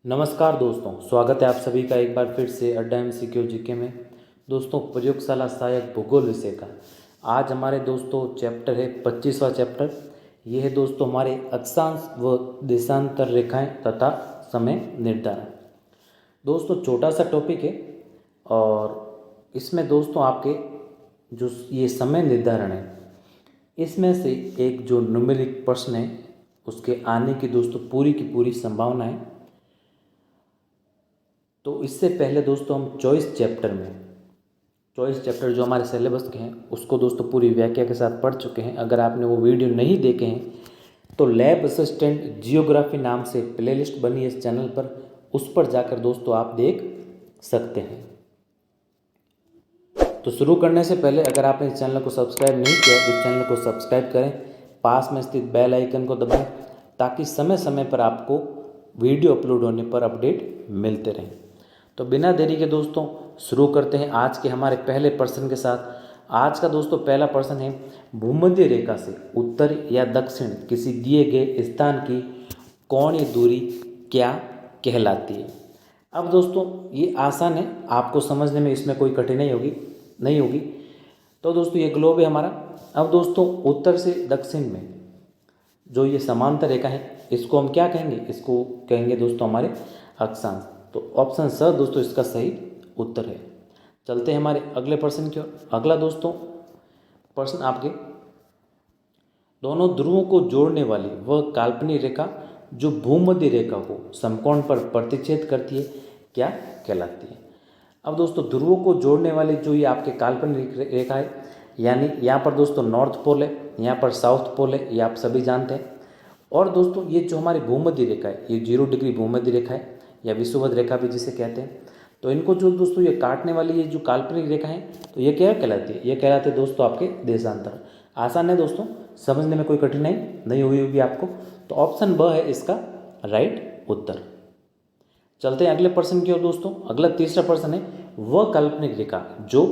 नमस्कार दोस्तों, स्वागत है आप सभी का एक बार फिर से अड्डा MCQ जीके में। दोस्तों, प्रयोगशाला सहायक भूगोल विषय का आज हमारे दोस्तों चैप्टर है 25वां चैप्टर। ये है दोस्तों हमारे अक्षांश व देशांतर रेखाएं तथा समय निर्धारण। दोस्तों छोटा सा टॉपिक है और इसमें दोस्तों आपके जो ये समय निर्धारण है इसमें से एक जो न्यूमेरिक प्रश्न है उसके आने की दोस्तों पूरी की पूरी संभावना है। तो इससे पहले दोस्तों हम चॉइस चैप्टर जो हमारे सिलेबस के हैं उसको दोस्तों पूरी व्याख्या के साथ पढ़ चुके हैं। अगर आपने वो वीडियो नहीं देखे हैं तो लैब असिस्टेंट जियोग्राफी नाम से प्लेलिस्ट बनी है इस चैनल पर, उस पर जाकर दोस्तों आप देख सकते हैं। तो शुरू करने से पहले अगर आपने इस चैनल को सब्सक्राइब नहीं किया तो इस चैनल को सब्सक्राइब करें, पास में स्थित बेल आइकन को दबाएं ताकि समय समय पर आपको वीडियो अपलोड होने पर अपडेट मिलते रहें। तो बिना देरी के दोस्तों शुरू करते हैं आज के हमारे पहले प्रश्न के साथ। आज का दोस्तों पहला प्रश्न है, भूमध्य रेखा से उत्तर या दक्षिण किसी दिए गए स्थान की कोणीय दूरी क्या कहलाती है। अब दोस्तों ये आसान है, आपको समझने में इसमें कोई कठिनाई नहीं होगी। तो दोस्तों ये ग्लोब है हमारा। अब दोस्तों उत्तर से दक्षिण में जो ये समांतर रेखा है इसको हम क्या कहेंगे, इसको कहेंगे दोस्तों हमारे अक्षांश। तो ऑप्शन स दोस्तों इसका सही उत्तर है। चलते हैं हमारे अगले प्रश्न की ओर। अगला दोस्तों प्रश्न आपके, दोनों ध्रुवों को जोड़ने वाली वह काल्पनिक रेखा जो भूमध्य रेखा को समकोण पर प्रतिच्छेद करती है क्या कहलाती है। अब दोस्तों ध्रुवों को जोड़ने वाली जो ये आपके काल्पनिक रेखा है, यानी यहाँ पर दोस्तों नॉर्थ पोल है, यहाँ पर साउथ पोल है, ये आप सभी जानते हैं। और दोस्तों ये जो हमारी भूमध्य रेखा है ये 0 डिग्री भूमध्य रेखा है या विषुवत रेखा भी जिसे कहते हैं। तो इनको जो दोस्तों ये काटने वाली ये जो काल्पनिक रेखा है तो ये क्या कहलाती है, ये कहलाते हैं दोस्तों आपके देशांतर। आसान है दोस्तों, समझने में कोई कठिनाई नहीं हुई होगी आपको। तो ऑप्शन ब है इसका राइट उत्तर। चलते हैं अगले प्रश्न की ओर दोस्तों। अगला तीसरा प्रश्न है, वह काल्पनिक रेखा जो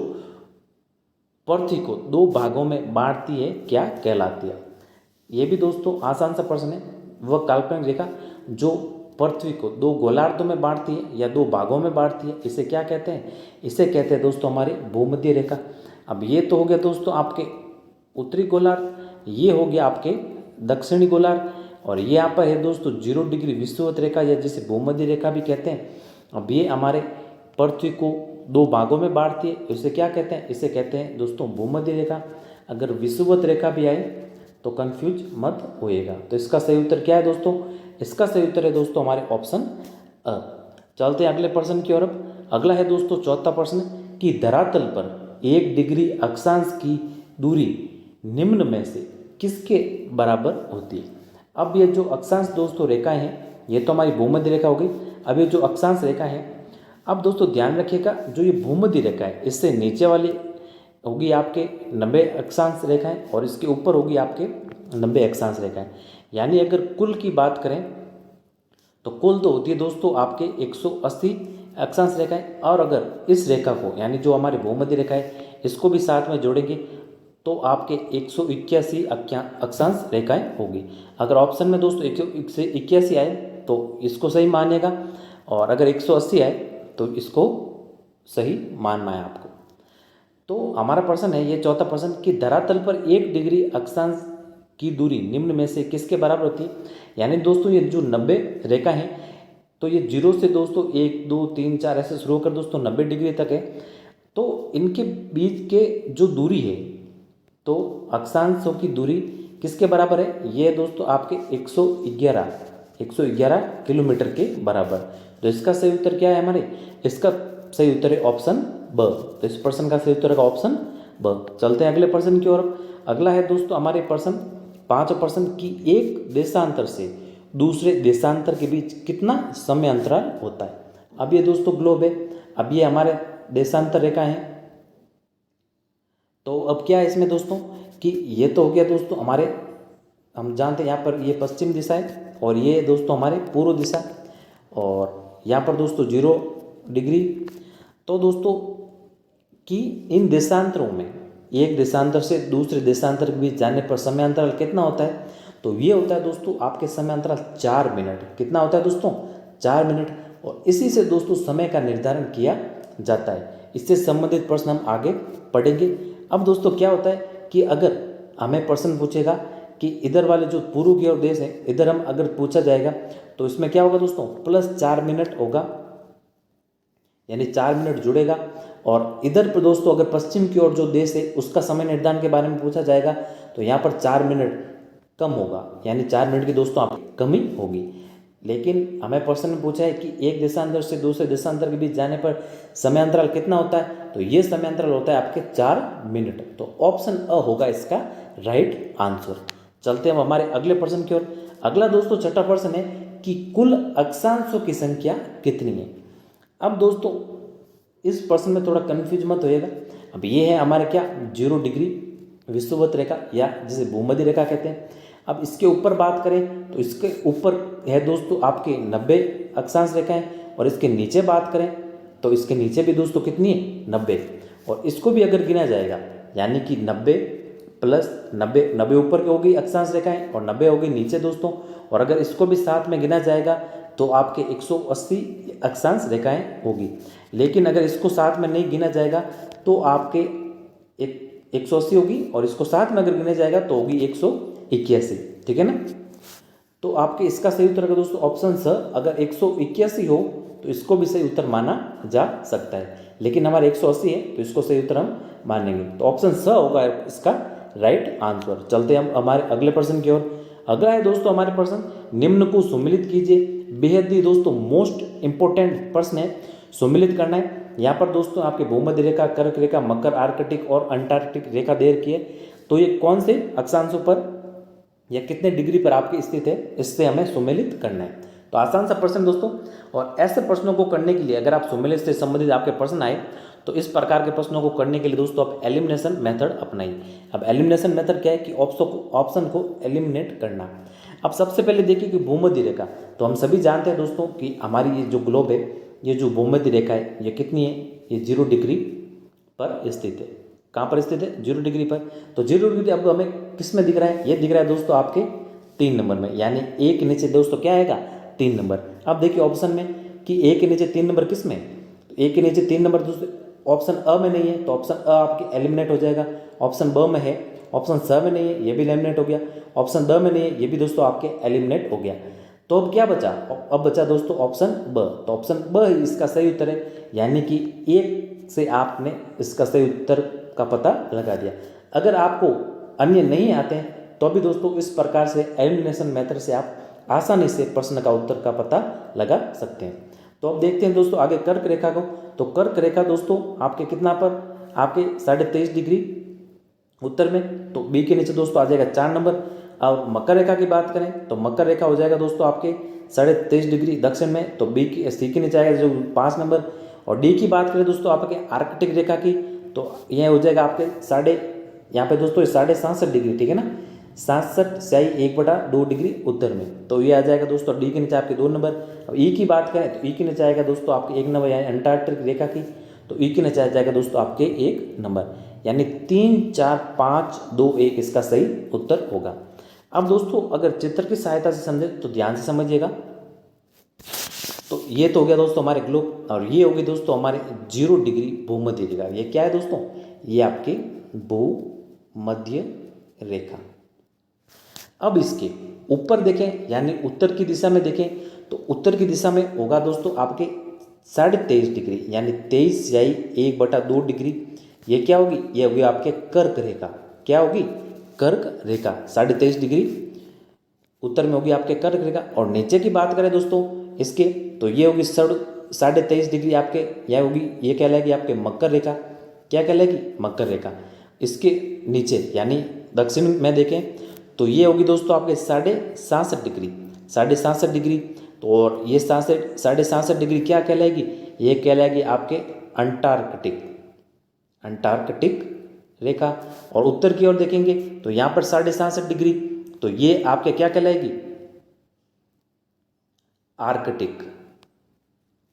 पृथ्वी को 2 भागों में बांटती है क्या कहलाती है। ये भी दोस्तों आसान सा प्रश्न है। वह काल्पनिक रेखा जो पृथ्वी को 2 गोलार्धों में बांटती है या 2 भागों में बांटती है, इसे क्या कहते हैं, इसे कहते हैं दोस्तों हमारी भूमध्य रेखा। अब ये तो हो गया दोस्तों आपके उत्तरी गोलार्ध, ये हो गया आपके दक्षिणी गोलार्ध, और ये यहाँ पर है दोस्तों 0 डिग्री विषुवत रेखा या जिसे भूमध्य रेखा भी कहते हैं। अब ये हमारे पृथ्वी को 2 भागों में बांटती है, इसे क्या कहते हैं, इसे कहते हैं दोस्तों भूमध्य रेखा। अगर विषुवत रेखा भी आए तो कंफ्यूज मत होइएगा। तो इसका सही उत्तर क्या है दोस्तों, इसका सही उत्तर है दोस्तों हमारे ऑप्शन अ। चलते हैं अगले प्रश्न की ओर। अगला है दोस्तों चौथा प्रश्न कि धरातल पर 1 डिग्री अक्षांश की दूरी निम्न में से किसके बराबर होती है। अब ये जो अक्षांश दोस्तों रेखाएं हैं ये तो हमारी भूमध्य रेखा हो गई। अब ये जो अक्षांश रेखा है, अब दोस्तों ध्यान रखिएगा जो ये भूमध्य रेखा है इससे नीचे वाली होगी आपके 90 अक्षांश रेखाएं और इसके ऊपर होगी आपके 90 अक्षांश रेखाएं। यानी अगर कुल की बात करें तो कुल तो होती है दोस्तों आपके 180 अक्षांश रेखाएं, और अगर इस रेखा को यानी जो हमारी भूमध्य रेखा है इसको भी साथ में जोड़ेंगे तो आपके 181 अक्षांश रेखाएं होगी। अगर ऑप्शन में दोस्तों 181 आए तो इसको सही मानिएगा, और अगर 180 आए तो इसको सही मानना है आपको। तो हमारा प्रश्न है ये चौथा प्रश्न कि धरातल पर 1 डिग्री अक्षांश की दूरी निम्न में से किसके बराबर होती है। यानी दोस्तों ये जो 90 रेखा है तो ये 0 से दोस्तों 1 2 3 4 ऐसे शुरू होकर दोस्तों 90 डिग्री तक है। तो इनके बीच के जो दूरी है तो अक्षांशों की दूरी किसके बराबर है, ये दोस्तों आपके 111 किलोमीटर के बराबर। तो इसका सही उत्तर क्या है हमारे, इसका सही उत्तर है ऑप्शन ब। तो इस प्रश्न का सही उत्तर का ऑप्शन ब। चलते हैं अगले प्रश्न की ओर। अगला है दोस्तों हमारे प्रश्न 5 प्रश्न की एक देशांतर से दूसरे देशांतर के बीच कितना समय अंतराल होता है। अब ये दोस्तों ग्लोब है, अब ये हमारे देशांतर रेखा है। तो अब क्या है इसमें दोस्तों कि ये तो हो गया दोस्तों हमारे, हम जानते हैं यहाँ पर ये पश्चिम दिशा है और ये दोस्तों हमारे पूर्व दिशा, और यहाँ पर दोस्तों 0 डिग्री। तो दोस्तों कि इन देशांतरों में एक देशांतर से दूसरे देशांतर के बीच जाने पर समय अंतराल कितना होता है, तो ये होता है दोस्तों आपके समय अंतराल 4 मिनट। कितना होता है दोस्तों, 4 मिनट। और इसी से दोस्तों समय का निर्धारण किया जाता है। इससे संबंधित प्रश्न हम आगे पढ़ेंगे। अब दोस्तों क्या होता है कि अगर हमें प्रश्न पूछेगा कि इधर वाले जो पूर्व की ओर देश है, इधर हम अगर पूछा जाएगा तो इसमें क्या होगा दोस्तों, +4 मिनट होगा, यानी 4 मिनट जुड़ेगा। और इधर पर दोस्तों अगर पश्चिम की ओर जो देश है उसका समय निर्धारण के बारे में पूछा जाएगा तो यहाँ पर 4 मिनट कम होगा, यानी 4 मिनट की दोस्तों आपकी कमी होगी। लेकिन हमें प्रश्न में पूछा है कि एक देशांतर से दूसरे देशांतर के बीच जाने पर समय अंतराल कितना होता है, तो ये समय अंतराल होता है आपके 4 मिनट। तो ऑप्शन अ होगा इसका राइट आंसर। चलते हम हमारे अगले प्रश्न की ओर। अगला दोस्तों छठा प्रश्न है कि कुल अक्षांशों की संख्या कितनी है। अब दोस्तों इस प्रश्न में थोड़ा कन्फ्यूज मत होइएगा। अब ये है हमारे क्या 0 डिग्री विषुवत रेखा या जिसे भूमध्य रेखा कहते हैं। अब इसके ऊपर बात करें तो इसके ऊपर है दोस्तों आपके 90 अक्षांश रेखाएं, और इसके नीचे बात करें तो इसके नीचे भी दोस्तों कितनी है 90। और इसको भी अगर गिना जाएगा यानी कि 90 + 90 ऊपर की होगी अक्षांश रेखाएं और 90 होगी नीचे दोस्तों। और अगर इसको भी साथ में गिना जाएगा तो आपके 180 अक्षांश रेखाएं होगी। लेकिन अगर इसको साथ में नहीं गिना जाएगा तो आपके 180 होगी, और इसको साथ में अगर गिना जाएगा तो होगी 181, ठीक है ना। तो आपके इसका सही उत्तर है दोस्तों ऑप्शन स। अगर 181 हो तो इसको भी सही उत्तर माना जा सकता है, लेकिन हमारे 180 है तो इसको सही उत्तर हम मानेंगे। तो ऑप्शन स होगा इसका राइट आंसर। चलते हम हमारे अगले प्रश्न की ओर। अगला है दोस्तों हमारे प्रश्न, निम्न को सम्मिलित कीजिए। बेहद ही दोस्तों मोस्ट इंपॉर्टेंट प्रश्न है, सम्मिलित करना है। यहाँ पर दोस्तों आपके भूमध्य रेखा, कर्क रेखा, मकर, आर्कटिक और अंटार्कटिक रेखा दे रखी है। तो ये कौन से अक्षांशों पर या कितने डिग्री पर आपकी स्थित है, इससे हमें सम्मिलित करना है। तो आसान सा प्रश्न दोस्तों। और ऐसे प्रश्नों को करने के लिए अगर आप सम्मिलित से संबंधित आपके प्रश्न आए तो इस प्रकार के प्रश्नों को करने के लिए दोस्तों आप एलिमिनेशन मेथड अपनाइए। अब एलिमिनेशन मेथड क्या है कि ऑप्शन को एलिमिनेट करना। अब सबसे पहले देखिए कि भूमध्य रेखा, तो हम सभी जानते हैं दोस्तों कि हमारी ये जो ग्लोब है, ये जो भूमध्य रेखा है ये कितनी है, ये 0 डिग्री पर स्थित है। कहाँ पर स्थित है, 0 डिग्री पर। तो 0 डिग्री अब हमें किस में दिख रहा है, ये दिख रहा है दोस्तों आपके 3 नंबर में, यानी ए के नीचे दोस्तों क्या आएगा 3 नंबर। अब देखिए ऑप्शन में कि ए के नीचे 3 नंबर किस में, तो ए के नीचे 3 नंबर दोस्तों ऑप्शन अ में नहीं है, तो ऑप्शन अ आपके एलिमिनेट हो जाएगा। ऑप्शन ब में है, ऑप्शन स में नहीं है, ये भी एलिमिनेट हो गया। ऑप्शन द में नहीं है, ये भी दोस्तों आपके एलिमिनेट हो गया। तो अब क्या बचा, अब बचा दोस्तों ऑप्शन ब। तो ऑप्शन ब ही इसका सही उत्तर है, यानी कि एक से आपने इसका सही उत्तर का पता लगा दिया। अगर आपको अन्य नहीं आते हैं तो भी दोस्तों इस प्रकार से एलिमिनेशन मेथड से आप आसानी से प्रश्न का उत्तर का पता लगा सकते हैं। तो अब देखते हैं दोस्तों आगे कर्क रेखा को। तो कर्क रेखा दोस्तों आपके कितना पर, आपके 23.5 डिग्री उत्तर में, तो बी के नीचे दोस्तों आ जाएगा 4 नंबर। और मकर रेखा की बात करें तो मकर रेखा हो जाएगा दोस्तों आपके 23.5 डिग्री दक्षिण में, तो सी के नीचे आएगा जो 5 नंबर। और डी की बात करें दोस्तों आपके आर्कटिक रेखा की, तो यह हो जाएगा आपके यहाँ पे दोस्तों 67.5 डिग्री, ठीक है ना, 67/1/2 डिग्री उत्तर में। तो ये आ जाएगा दोस्तों डी के नीचे आपके 2 नंबर। अब ई की बात करें तो ई के नीचे आएगा दोस्तों आपके 1 नंबर, यानी अंटार्कटिक रेखा की, तो ई के नीचे आ जाएगा दोस्तों आपके 1 नंबर, यानी 3, 4, 5, 2, 1 इसका सही उत्तर होगा। अब दोस्तों अगर चित्र की सहायता से समझे तो ध्यान से समझिएगा। तो ये तो हो गया दोस्तों हमारे ग्लोब, और ये होगी दोस्तों हमारे 0 डिग्री भूमध्य रेखा। ये क्या है दोस्तों, ये आपकी भूमध्य रेखा। अब इसके ऊपर देखें यानी उत्तर की दिशा में देखें तो उत्तर की दिशा में होगा दोस्तों आपके 23.5 डिग्री, यानी 23/1/2 डिग्री। ये क्या होगी, ये होगी आपके कर्क रेखा। क्या होगी, कर्क रेखा 23.5 डिग्री उत्तर में होगी आपके कर्क रेखा। और नीचे की बात करें दोस्तों इसके, तो ये होगी 23.5 डिग्री आपके, यह होगी, ये कहलाएगी आपके मकर रेखा। क्या कहलाएगी, मकर रेखा। इसके नीचे यानी दक्षिण में देखें तो ये होगी दोस्तों आपके 67.5 डिग्री, 67.5 डिग्री। तो और ये 67.5 डिग्री क्या कहलाएगी, ये कहलाएगी आपके अंटार्कटिक रेखा। और उत्तर की ओर देखेंगे तो यहाँ पर 67.5 डिग्री, तो ये आपके क्या कहलाएगी,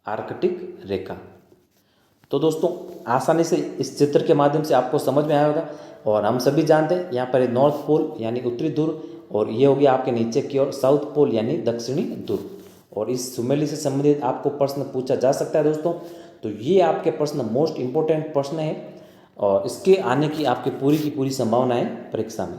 आर्कटिक रेखा। तो दोस्तों आसानी से इस चित्र के माध्यम से आपको समझ में आया होगा। और हम सभी जानते हैं यहाँ पर नॉर्थ पोल यानी उत्तरी ध्रुव, और ये होगी आपके नीचे की ओर साउथ पोल यानी दक्षिणी ध्रुव। और इस सुमेली से संबंधित आपको प्रश्न पूछा जा सकता है दोस्तों। तो ये आपके प्रश्न मोस्ट इंपॉर्टेंट प्रश्न है और इसके आने की आपकी पूरी की पूरी संभावना है परीक्षा में।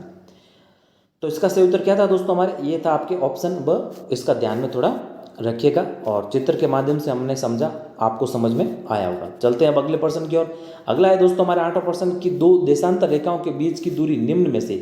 तो इसका सही उत्तर क्या था दोस्तों हमारे, ये था आपके ऑप्शन ब। इसका ध्यान में थोड़ा रखिएगा और चित्र के माध्यम से हमने समझा, आपको समझ में आया होगा। चलते हैं अब अगले प्रश्न की ओर। अगला है दोस्तों हमारे 8वां प्रश्न कि दो देशांतर रेखाओं के बीच की दूरी निम्न में से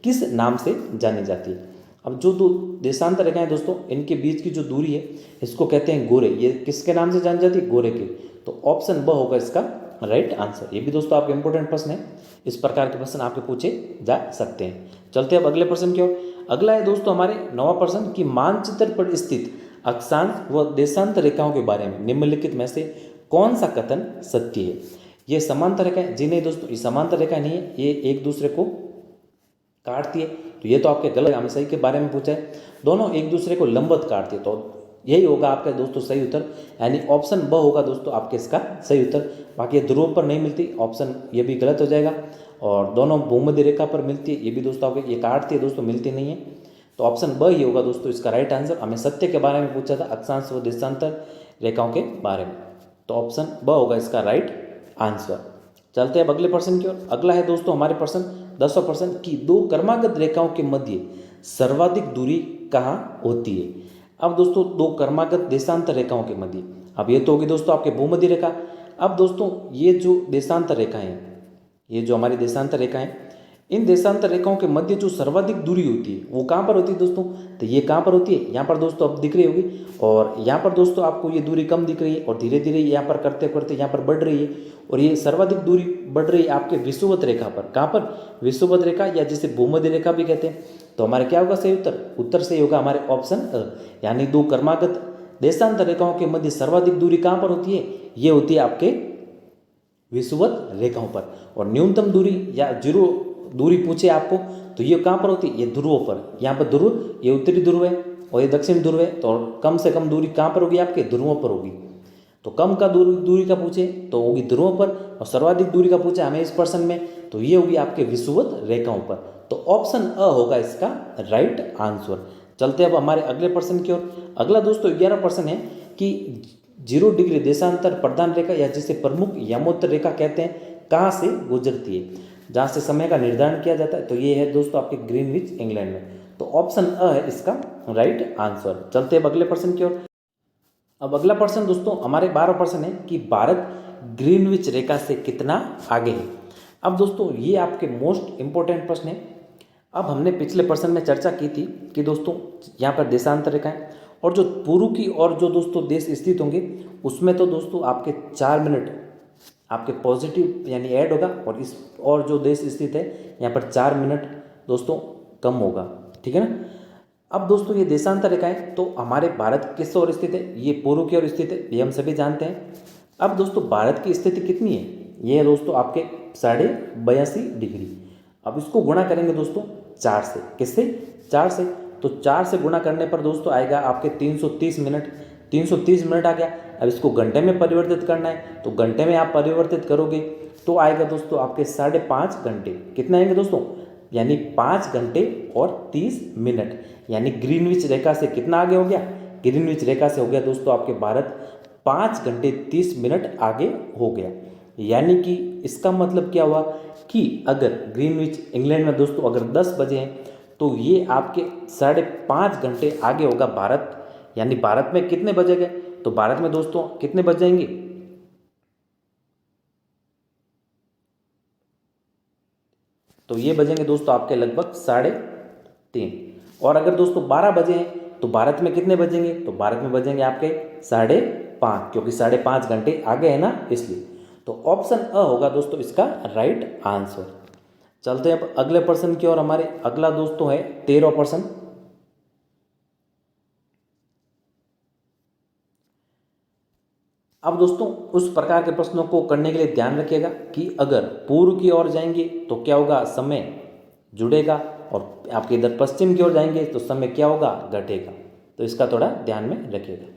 किस नाम से जानी जाती है। अब जो दो देशांतर रेखाएं दोस्तों, इनके बीच की जो दूरी है इसको कहते हैं गोरे। ये किसके नाम से जानी जाती है, गोरे के। तो ऑप्शन ब होगा इसका राइट आंसर। ये भी दोस्तों आपके इंपॉर्टेंट प्रश्न है, इस प्रकार के प्रश्न आपके पूछे जा सकते हैं। चलते हैं अब अगले प्रश्न की ओर। अगला है दोस्तों हमारे 9वां प्रश्न कि मानचित्र पर स्थित अक्षांश व देशांतर रेखाओं के बारे में निम्नलिखित में से कौन सा कथन सत्य है। ये समांतर रेखाएं जी नहीं दोस्तों, ये समांतर रेखा नहीं है, ये एक दूसरे को काटती है। तो ये तो आपके गलत, हमें सही के बारे में पूछा है। दोनों एक दूसरे को लंबवत काटती है, तो यही होगा आपका दोस्तों सही उत्तर, यानी ऑप्शन ब होगा दोस्तों आपके इसका सही उत्तर। बाकी ये ध्रुव पर नहीं मिलती, ऑप्शन ये भी गलत हो जाएगा। और दोनों भूमध्य रेखा पर मिलती है, ये भी दोस्तों आपके ये काटती है दोस्तों, मिलती नहीं है। तो ऑप्शन ब ही होगा दोस्तों इसका राइट आंसर। हमें सत्य के बारे में पूछा था, अक्षांश व देशांतर रेखाओं के बारे में, तो ऑप्शन ब होगा इसका राइट आंसर। चलते हैं अब अगले प्रश्न की ओर। अगला है दोस्तों हमारे प्रश्न 10वां प्रश्न कि दो क्रमागत रेखाओं के मध्य सर्वाधिक दूरी कहाँ होती है। अब दोस्तों दो क्रमागत देशांतर रेखाओं के मध्य, अब ये तो होगी दोस्तों आपके भूमध्य रेखा। अब दोस्तों ये जो देशांतर रेखाएं हैं, ये जो हमारी देशांतर रेखाएं, इन देशांतर रेखाओं के मध्य जो सर्वाधिक दूरी होती है वो कहाँ पर होती है दोस्तों, तो ये कहाँ पर होती है, यहाँ पर दोस्तों अब दिख रही होगी। और यहाँ पर दोस्तों आपको ये दूरी कम दिख रही है और धीरे धीरे यहाँ पर करते करते यहाँ पर बढ़ रही है। और ये सर्वाधिक दूरी बढ़ रही है आपके विषुवत रेखा पर। कहाँ पर, विषुवत रेखा, या जिसे भूमध्य रेखा भी कहते हैं। तो हमारे क्या होगा सही उत्तर, उत्तर सही होगा हमारे ऑप्शन अ, यानी दो क्रमागत देशांतर रेखाओं के मध्य सर्वाधिक दूरी कहाँ पर होती है, ये होती है आपके विषुवत रेखाओं पर। और न्यूनतम दूरी या जीरो दूरी पूछे आपको तो ये कहाँ पर होती है, ये ध्रुवों पर। यहाँ पर ध्रुव, ये उत्तरी ध्रुव है और ये दक्षिण ध्रुव है। तो कम से कम दूरी कहाँ पर होगी, आपके ध्रुवों पर होगी। तो कम का दूरी का पूछे तो होगी ध्रुवों पर, और सर्वाधिक दूरी का पूछे हमें इस प्रश्न में तो ये होगी आपके विषुवत रेखाओं पर। तो ऑप्शन अ होगा इसका राइट आंसर। चलते अब हमारे अगले प्रश्न की ओर। अगला दोस्तों 11वां प्रश्न है कि 0 डिग्री देशांतर प्रधान रेखा, या जिसे प्रमुख यमोत्तर रेखा कहते हैं, कहाँ से गुजरती है, जहाँ से समय का निर्धारण किया जाता है। तो ये है दोस्तों आपके ग्रीनविच इंग्लैंड में। तो ऑप्शन अ है इसका राइट आंसर। चलते अब अगले प्रश्न की ओर। अब अगला प्रश्न दोस्तों हमारे 12वां प्रश्न है कि भारत ग्रीनविच रेखा से कितना आगे है। अब दोस्तों ये आपके मोस्ट इंपॉर्टेंट प्रश्न है। अब हमने पिछले प्रश्न में चर्चा की थी कि दोस्तों यहाँ पर देशांतर रेखाएं और जो पूर्व की और जो दोस्तों देश स्थित होंगे उसमें तो दोस्तों आपके 4 मिनट आपके पॉजिटिव यानी ऐड होगा, और इस और जो देश स्थित है यहाँ पर 4 मिनट दोस्तों कम होगा, ठीक है ना। अब दोस्तों ये देशांतर रेखाएं तो हमारे भारत किस ओर स्थित है, ये पूर्व की ओर स्थित है, ये हम सभी जानते हैं। अब दोस्तों भारत की स्थिति कितनी है, ये है दोस्तों आपके 82.5 डिग्री। अब इसको गुणा करेंगे दोस्तों 4 से, किससे, 4 से। तो 4 से गुणा करने पर दोस्तों आएगा आपके 330 मिनट। 330 मिनट आ गया। अब इसको घंटे में परिवर्तित करना है, तो घंटे में आप परिवर्तित करोगे तो आएगा दोस्तों आपके 5.5 घंटे। कितना आएंगे दोस्तों, यानी 5 घंटे और 30 मिनट। यानी ग्रीनविच रेखा से कितना आगे हो गया, ग्रीनविच रेखा से हो गया दोस्तों आपके भारत 5 घंटे 30 मिनट आगे हो गया। यानी कि इसका मतलब क्या हुआ कि अगर ग्रीनविच इंग्लैंड में दोस्तों अगर 10 बजे हैं तो ये आपके 5.5 घंटे आगे होगा भारत। यानी भारत में कितने बजे गए, तो भारत में दोस्तों कितने बज जाएंगे, तो ये बजेंगे दोस्तों आपके लगभग 3:30। और अगर दोस्तों 12 बजे हैं तो भारत में कितने बजेंगे, तो भारत में बजेंगे आपके 5:30, क्योंकि 5.5 घंटे आगे है ना, इसलिए। तो ऑप्शन अ होगा दोस्तों इसका राइट आंसर। चलते हैं अब अगले प्रश्न की ओर। हमारे अगला दोस्तों है 13वां प्रश्न। अब दोस्तों उस प्रकार के प्रश्नों को करने के लिए ध्यान रखिएगा कि अगर पूर्व की ओर जाएंगे तो क्या होगा, समय जुड़ेगा, और आपके इधर पश्चिम की ओर जाएंगे तो समय क्या होगा, घटेगा। तो इसका थोड़ा ध्यान में रखिएगा।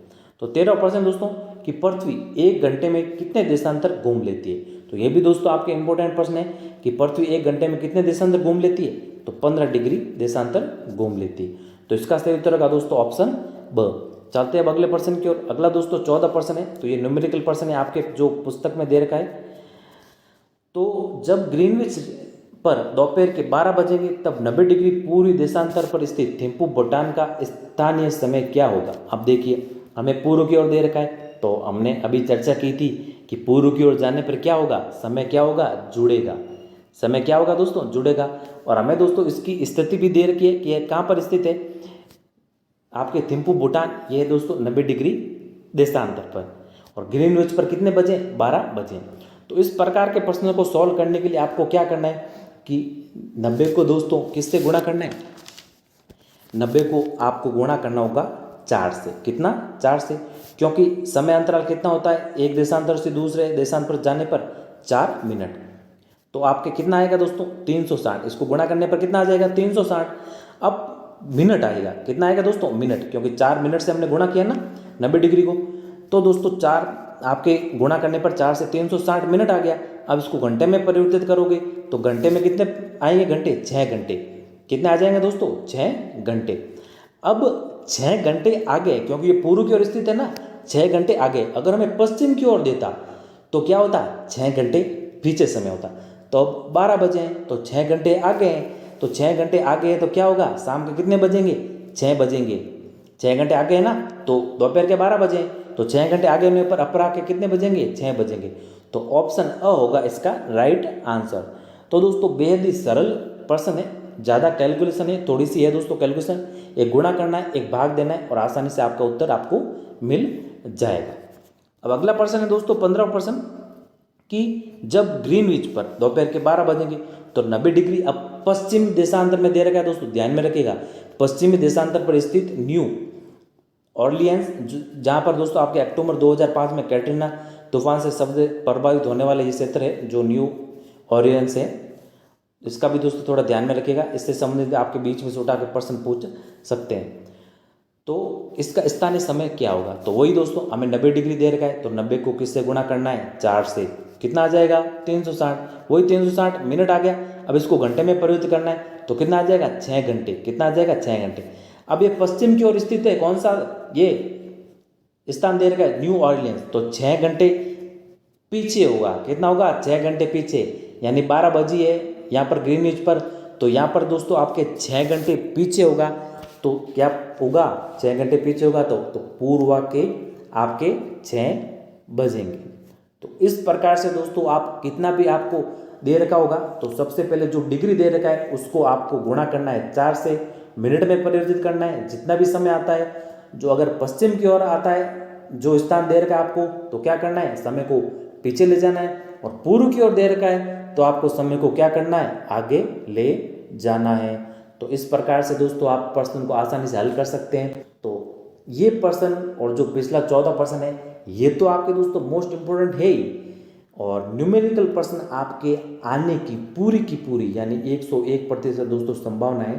तो 13वां प्रश्न दोस्तों कि पृथ्वी 1 घंटे में कितने देशांतर घूम लेती है। तो ये भी दोस्तों आपके इंपॉर्टेंट प्रश्न है कि पृथ्वी 1 घंटे में कितने देशांतर घूम लेती है, तो 15 डिग्री देशांतर घूम लेती है। तो इसका सही उत्तर होगा दोस्तों ऑप्शन ब, चलते हैं अब अगले प्रश्न की ओर। अगला दोस्तों 14 प्रश्न है, तो ये न्यूमेरिकल प्रश्न है आपके जो पुस्तक में दे रखा है। तो जब ग्रीनविच पर दोपहर के 12 बजेंगे तब 90 डिग्री पूर्वी देशांतर पर स्थित थिम्पू भूटान का स्थानीय समय क्या होगा। अब देखिए हमें पूर्व की ओर दे रखा है, तो हमने अभी चर्चा की थी कि पूर्व की ओर जाने पर क्या होगा, समय क्या होगा, जुड़ेगा। समय क्या होगा दोस्तों, जुड़ेगा। और हमें दोस्तों इसकी स्थिति भी दे रखी है कि यह कहाँ पर स्थित है, आपके थिम्पू भूटान, ये है दोस्तों 90 डिग्री देशांतर पर। और ग्रीनविच पर कितने बजे, 12 बजे। तो इस प्रकार के प्रश्नों को सॉल्व करने के लिए आपको क्या करना है कि 90 को दोस्तों किससे गुणा करना है, 90 को आपको गुणा करना होगा 4 से। कितना, 4 से, क्योंकि समय अंतराल कितना होता है, एक देशांतर से दूसरे देशांतर पर जाने पर 4 मिनट। तो आपके कितना आएगा दोस्तों, 360। इसको गुणा करने पर कितना आ जाएगा, 360। अब मिनट आएगा, कितना आएगा दोस्तों, मिनट, क्योंकि 4 मिनट से हमने गुणा किया ना 90 डिग्री को। तो दोस्तों 4 आपके गुणा करने पर 4 से 360 मिनट आ गया। अब इसको घंटे में परिवर्तित करोगे तो घंटे में कितने आएंगे घंटे, 6 घंटे। कितने आ जाएंगे दोस्तों, 6 घंटे। अब 6 घंटे आगे, क्योंकि ये पूर्व की ओर स्थित है ना, 6 घंटे आगे अगर हमें पश्चिम की ओर देता तो क्या होता, 6 घंटे पीछे समय होता। तो अब 12 बजे हैं तो 6 घंटे आगे हैं, तो 6 घंटे आगे हैं तो क्या होगा, शाम के कितने बजेंगे, 6 बजेंगे। 6 घंटे आगे है ना, तो दोपहर के 12 बजे, तो 6 घंटे आगे होने पर अपराह के कितने बजेंगे, 6 बजेंगे। तो ऑप्शन अ होगा इसका राइट आंसर। तो दोस्तों बेहद ही सरल प्रश्न है, ज़्यादा कैलकुलेशन है, थोड़ी सी है दोस्तों कैलकुलेशन। एक गुणा करना है, एक भाग देना है और आसानी से आपका उत्तर आपको मिल जाएगा। अब अगला प्रश्न है दोस्तों 15वां प्रश्न कि जब ग्रीनविच पर दोपहर के 12 बजेंगे तो 90 डिग्री, अब पश्चिम देशांतर में दे रखा है दोस्तों, ध्यान में रखिएगा, पश्चिमी देशांतर पर स्थित न्यू ऑरलियंस, जहाँ पर दोस्तों आपके अक्टूबर 2005 में कैटरीना तूफान से सबसे प्रभावित होने वाले ये क्षेत्र है जो न्यू ऑरलियंस है। इसका भी दोस्तों थोड़ा ध्यान में रखिएगा, इससे संबंधित आपके बीच में से उठा के प्रश्न पूछ सकते हैं। तो इसका स्थानीय समय क्या होगा, तो वही दोस्तों हमें 90 डिग्री दे रखा है, तो 90 को किससे गुणा करना है, 4 से। कितना आ जाएगा, 360। वही 360 मिनट आ गया। अब इसको घंटे में परिवर्तित करना है तो कितना आ जाएगा, 6 घंटे। कितना आ जाएगा, 6 घंटे। अब ये पश्चिम की ओर स्थित है, कौन सा ये स्थान दे रखा है, न्यू ऑरलियंस, तो 6 घंटे पीछे होगा। कितना होगा, 6 घंटे पीछे, यानी 12 बजी है यहाँ पर ग्रीनविच पर, तो यहाँ पर दोस्तों आपके 6 घंटे पीछे होगा। तो क्या होगा, 6 घंटे पीछे होगा तो पूर्व के आपके 6 बजेंगे। तो इस प्रकार से दोस्तों आप कितना भी आपको दे रखा होगा तो सबसे पहले जो डिग्री दे रखा है उसको आपको गुणा करना है 4 से, मिनट में परिवर्तित करना है जितना भी समय आता है। जो अगर पश्चिम की ओर आता है जो स्थान दे रखा है आपको, तो क्या करना है, समय को पीछे ले जाना है। और पूर्व की ओर दे रखा है तो आपको समय को क्या करना है, आगे ले जाना है। तो इस प्रकार से दोस्तों आप प्रश्न को आसानी से हल कर सकते हैं। तो ये प्रश्न और जो पिछला 14 प्रश्न है ये तो आपके दोस्तों मोस्ट इम्पोर्टेंट है ही, और न्यूमेरिकल प्रश्न आपके आने की पूरी यानी 101% दोस्तों संभावना है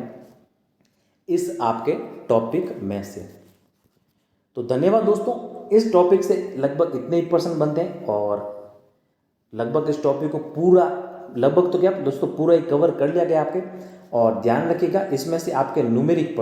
इस आपके टॉपिक में से। तो धन्यवाद दोस्तों, इस टॉपिक से लगभग इतने ही प्रश्न बनते हैं और लगभग इस टॉपिक को पूरा, लगभग तो क्या दोस्तों पूरा ही कवर कर लिया गया आपके। और ध्यान रखिएगा इसमें से आपके न्यूमेरिक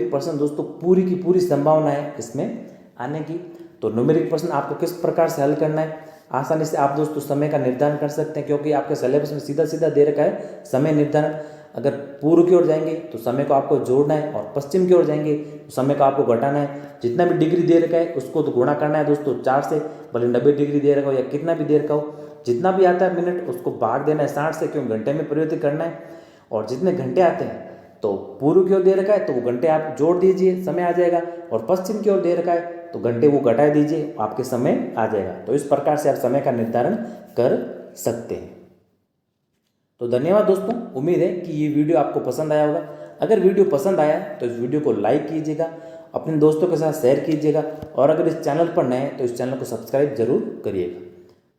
प्रश्न दोस्तों पूरी की पूरी संभावना है इसमें आने की। तो न्यूमेरिक प्रश्न आपको किस प्रकार से हल करना है, आसानी से आप दोस्तों समय का निर्धारण कर सकते हैं, क्योंकि आपके सिलेबस में सीधा दे रखा है समय निर्धारण। अगर पूर्व की ओर जाएंगे तो समय को आपको जोड़ना है, और पश्चिम की ओर जाएंगे तो समय को आपको घटाना है। जितना भी डिग्री दे रखा है उसको तो गुणा करना है दोस्तों 4 से, भले 90 डिग्री दे रखा हो या कितना भी दे रखा हो, जितना भी आता है मिनट उसको भाग देना है 60 से, क्यों घंटे में परिवर्तित करना है। और जितने घंटे आते हैं तो पूर्व की ओर दे रखा है तो वो घंटे आप जोड़ दीजिए, समय आ जाएगा। और पश्चिम की ओर दे रखा है तो घंटे वो घटा दीजिए, आपके समय आ जाएगा। तो इस प्रकार से आप समय का निर्धारण कर सकते हैं। तो धन्यवाद दोस्तों, उम्मीद है कि ये वीडियो आपको पसंद आया होगा। अगर वीडियो पसंद आया तो इस वीडियो को लाइक कीजिएगा, अपने दोस्तों के साथ शेयर कीजिएगा, और अगर इस चैनल पर नए हैं तो इस चैनल को सब्सक्राइब जरूर करिएगा।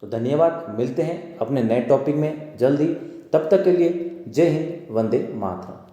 तो धन्यवाद, मिलते हैं अपने नए टॉपिक में जल्द ही। तब तक के लिए जय हिंद, वंदे मातरम।